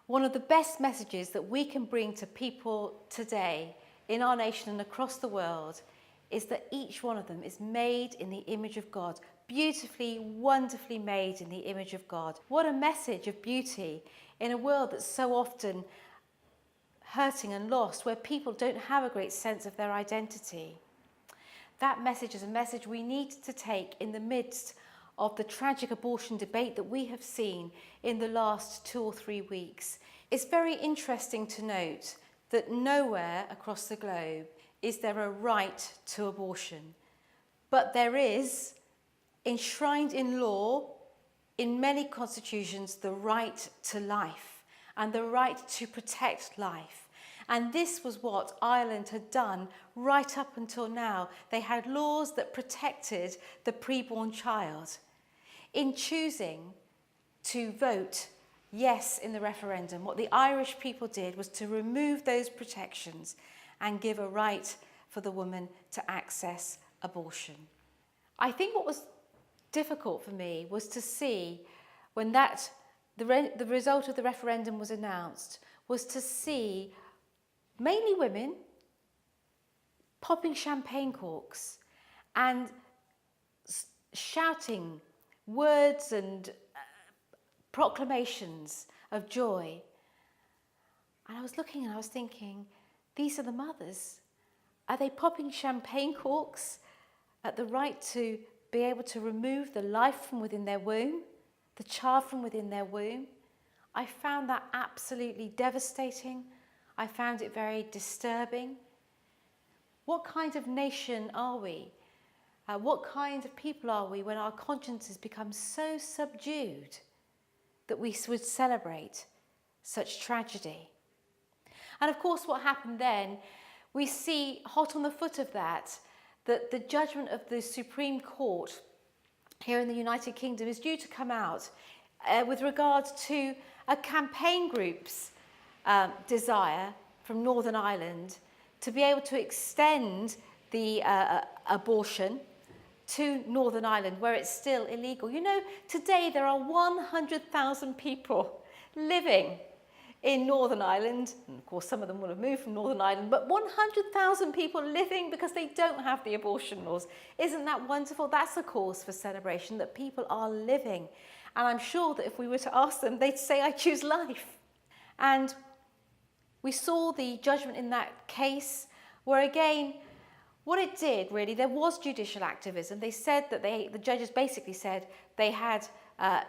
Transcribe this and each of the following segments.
One of the best messages that we can bring to people today in our nation and across the world is that each one of them is made in the image of God, beautifully, wonderfully made in the image of God. What a message of beauty in a world that's so often hurting and lost, where people don't have a great sense of their identity. That message is a message we need to take in the midst of the tragic abortion debate that we have seen in the last 2 or 3 weeks. It's very interesting to note that nowhere across the globe is there a right to abortion, but there is, enshrined in law, in many constitutions, the right to life and the right to protect life. And this was what Ireland had done right up until now. They had laws that protected the preborn child. In choosing to vote yes in the referendum, what the Irish people did was to remove those protections and give a right for the woman to access abortion. I think what was difficult for me was to see when the result of the referendum was announced, was to see mainly women popping champagne corks and shouting words and proclamations of joy. And I was looking and I was thinking, these are the mothers. Are they popping champagne corks at the right to be able to remove the life from within their womb, the child from within their womb? I found that absolutely devastating. I found it very disturbing. What kind of nation are we? What kind of people are we when our consciences become so subdued that we would celebrate such tragedy? And of course, what happened then, we see hot on the foot of that the judgment of the Supreme Court here in the United Kingdom is due to come out with regard to a campaign group's desire from Northern Ireland to be able to extend the abortion to Northern Ireland, where it's still illegal. You know, today there are 100,000 people living in Northern Ireland, and of course some of them will have moved from Northern Ireland, but 100,000 people living because they don't have the abortion laws. Isn't that wonderful? That's a cause for celebration, that people are living. And I'm sure that if we were to ask them, they'd say, I choose life. And we saw the judgment in that case where, again, what it did really, there was judicial activism. They said that the judges basically said they had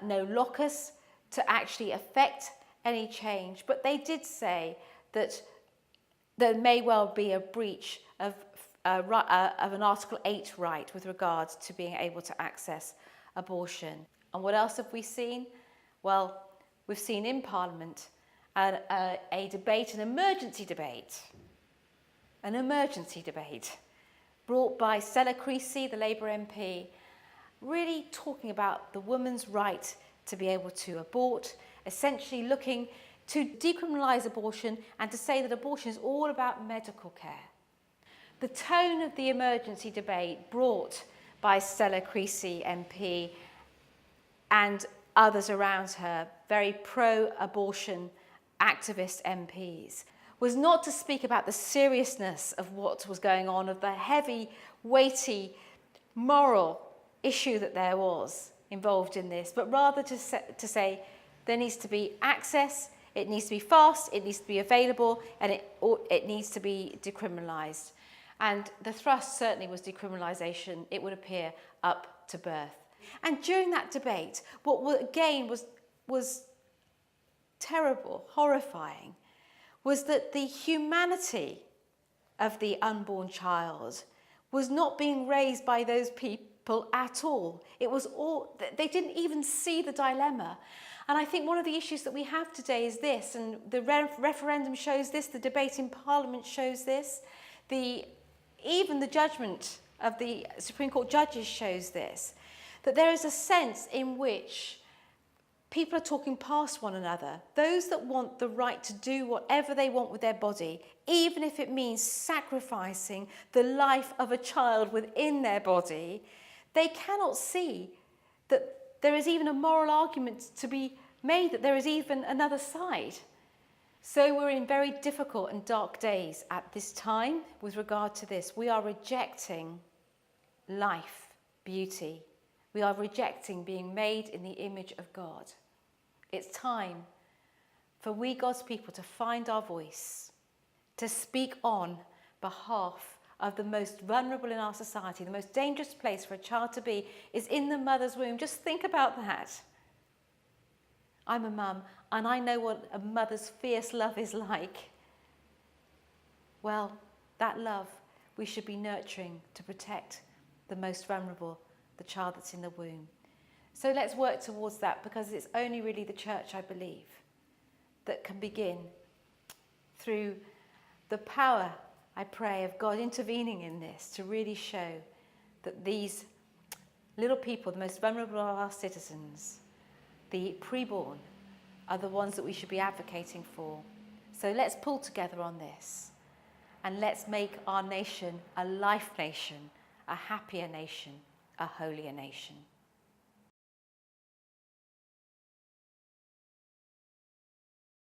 no locus to actually affect any change, but they did say that there may well be a breach of an Article 8 right with regard to being able to access abortion. And what else have we seen? Well, we've seen in Parliament a debate, an emergency debate brought by Stella Creasy, the Labour MP, really talking about the woman's right to be able to abort, essentially looking to decriminalise abortion and to say that abortion is all about medical care. The tone of the emergency debate brought by Stella Creasy MP and others around her, very pro-abortion activist MPs, was not to speak about the seriousness of what was going on, of the heavy, weighty, moral issue that there was involved in this, but rather to say there needs to be access, it needs to be fast, it needs to be available, and it needs to be decriminalised. And the thrust certainly was decriminalisation, it would appear, up to birth. And during that debate, what again was terrible, horrifying, was that the humanity of the unborn child was not being raised by those people at all. It was all, they didn't even see the dilemma. And I think one of the issues that we have today is this, and the referendum shows this, the debate in Parliament shows this, even the judgment of the Supreme Court judges shows this, that there is a sense in which people are talking past one another. Those that want the right to do whatever they want with their body, even if it means sacrificing the life of a child within their body, they cannot see that there is even a moral argument to be made, that there is even another side. So we're in very difficult and dark days at this time with regard to this. We are rejecting life, beauty. We are rejecting being made in the image of God. It's time for we, God's people, to find our voice, to speak on behalf of the most vulnerable in our society. The most dangerous place for a child to be is in the mother's womb. Just think about that. I'm a mum, and I know what a mother's fierce love is like. Well, that love we should be nurturing to protect the most vulnerable, the child that's in the womb. So let's work towards that, because it's only really the church, I believe, that can begin through the power, I pray, of God intervening in this to really show that these little people, the most vulnerable of our citizens, the preborn, are the ones that we should be advocating for. So let's pull together on this, and let's make our nation a life nation, a happier nation, a holier nation.